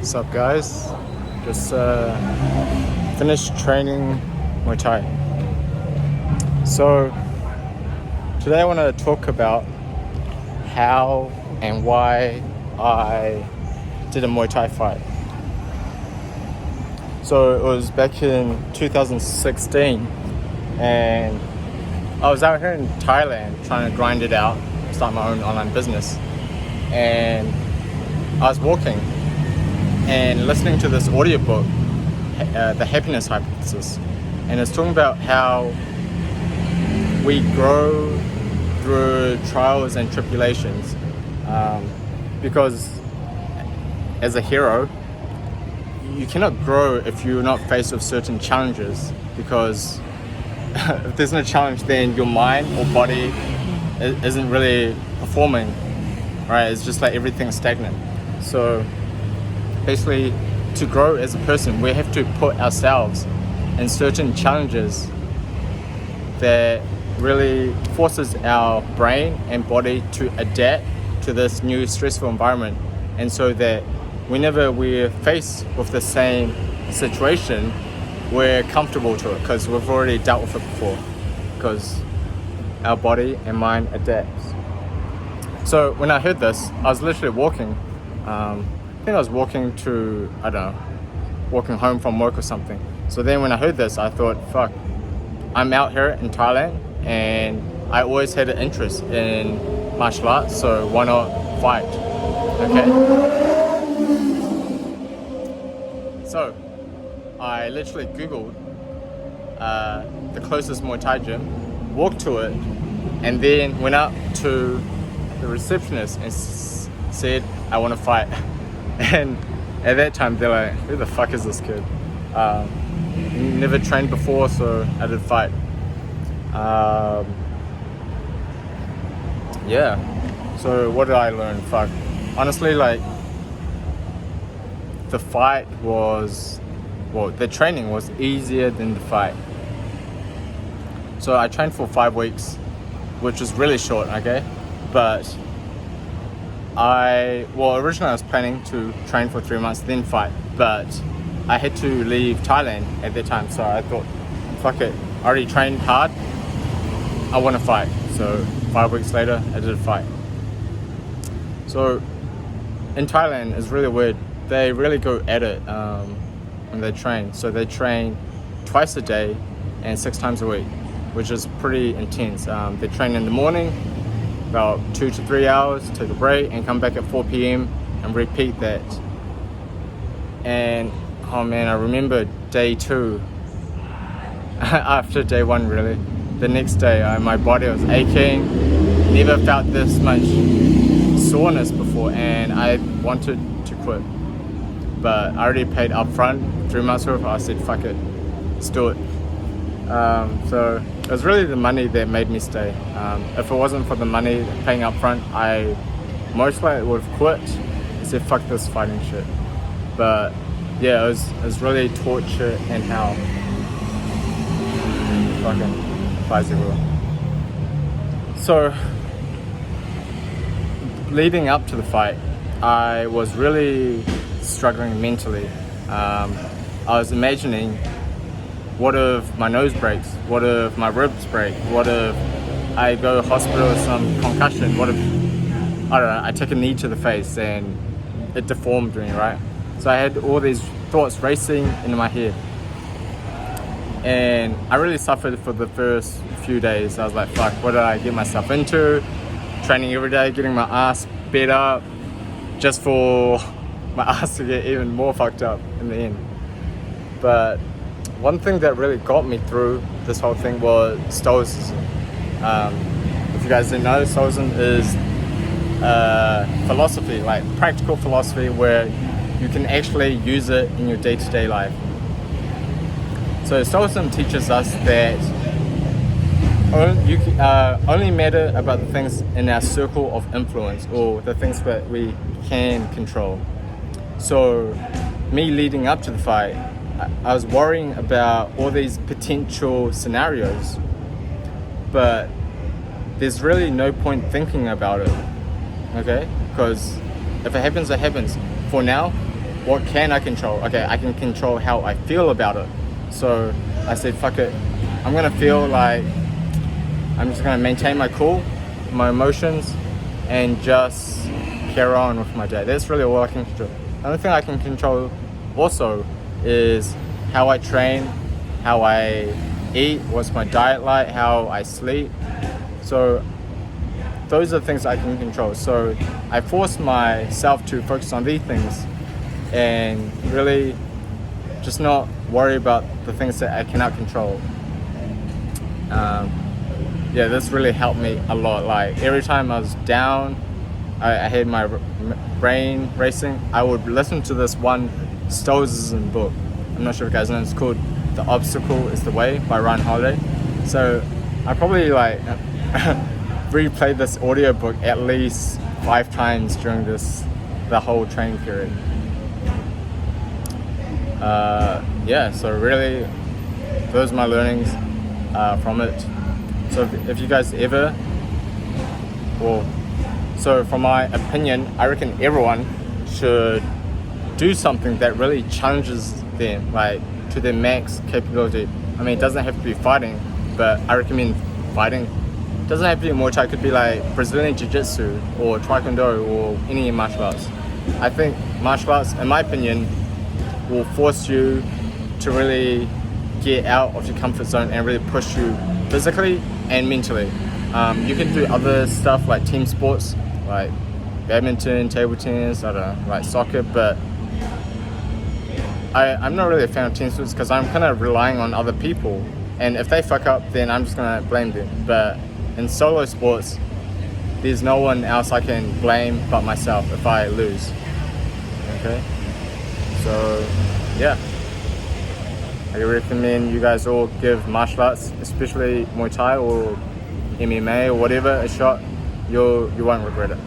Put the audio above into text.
What's up, guys? Just finished training Muay Thai. So today I want to talk about how and why I did a Muay Thai fight. So it was back in 2016 and I was out here in Thailand trying to grind it out, start my own online business. And I was walking and listening to this audiobook, The Happiness Hypothesis. And it's talking about how we grow through trials and tribulations. Because as a hero, you cannot grow if you're not faced with certain challenges. Because if there's no challenge, then your mind or body isn't really performing, right? It's just like everything's stagnant. So basically, to grow as a person, we have to put ourselves in certain challenges that really forces our brain and body to adapt to this new stressful environment. And so that whenever we're faced with the same situation, we're comfortable to it because we've already dealt with it before, because our body and mind adapts. So when I heard this, I was literally walking. I think I was walking walking home from work or something. So then when I heard this, I thought, fuck, I'm out here in Thailand and I always had an interest in martial arts, so why not fight? Okay. So I literally Googled the closest Muay Thai gym, walked to it, and then went up to the receptionist and said, I want to fight. And at that time, they're like, who the fuck is this kid? Never trained before, so I did fight. So what did I learn? Fuck. Honestly, like, the training was easier than the fight. So I trained for 5 weeks, which is really short, okay? But originally I was planning to train for 3 months, then fight, but I had to leave Thailand at that time, so I thought, fuck it, I already trained hard, I want to fight. So 5 weeks later, I did a fight. So in Thailand, it's really weird, they really go at it when they train. So they train twice a day and 6 times a week, which is pretty intense. They train in the morning, about 2 to 3 hours, take a break, and come back at 4 p.m. and repeat that. And oh man, I remember day 2, after day 1 really, the next day my body was aching, never felt this much soreness before, and I wanted to quit. But I already paid up front, 3 months worth. I said, fuck it, let's do it. So it was really the money that made me stay. If it wasn't for the money paying up front, I most likely would have quit and said, fuck this fighting shit. But yeah, it was really torture and hell. Fucking flies everywhere. So leading up to the fight, I was really struggling mentally. I was imagining, what if my nose breaks? What if my ribs break? What if I go to hospital with some concussion? What if, I don't know, I took a knee to the face and it deformed me, right? So I had all these thoughts racing in my head. And I really suffered for the first few days. I was like, fuck, what did I get myself into? Training every day, getting my ass beat up, just for my ass to get even more fucked up in the end. But one thing that really got me through this whole thing was Stoicism. If you guys didn't know, Stoicism is philosophy, like practical philosophy, where you can actually use it in your day-to-day life. So Stoicism teaches us that only matter about the things in our circle of influence, or the things that we can control. So me leading up to the fight, I was worrying about all these potential scenarios, but there's really no point thinking about it, okay? Because if it happens, it happens. For now, what can I control? Okay, I can control how I feel about it. So I said, fuck it. I'm gonna feel like I'm just gonna maintain my cool, my emotions, and just carry on with my day. That's really all I can control. The only thing I can control also is how I train, how I eat, what's my diet like, how I sleep. So those are the things I can control. So I force myself to focus on these things and really just not worry about the things that I cannot control. This really helped me a lot. Like every time I was down, I had my brain racing, I would listen to this one Stoicism book. I'm not sure if you guys know, it's called The Obstacle is the Way by Ryan Holiday. So I probably like replayed this audiobook at least 5 times during the whole training period. So really those are my learnings from it. So if you guys ever, so from my opinion, I reckon everyone should do something that really challenges them, like to their max capability. I mean, it doesn't have to be fighting, but I recommend fighting. It doesn't have to be Muay Thai, it could be like Brazilian Jiu-Jitsu or Taekwondo or any martial arts. I think martial arts, in my opinion, will force you to really get out of your comfort zone and really push you physically and mentally. You can do other stuff like team sports, like badminton, table tennis, I don't know, like soccer, but I'm not really a fan of team sports because I'm kind of relying on other people, and if they fuck up, then I'm just gonna blame them. But in solo sports, there's no one else I can blame but myself if I lose. Okay? So, yeah. I recommend you guys all give martial arts, especially Muay Thai or MMA or whatever, a shot. You won't regret it.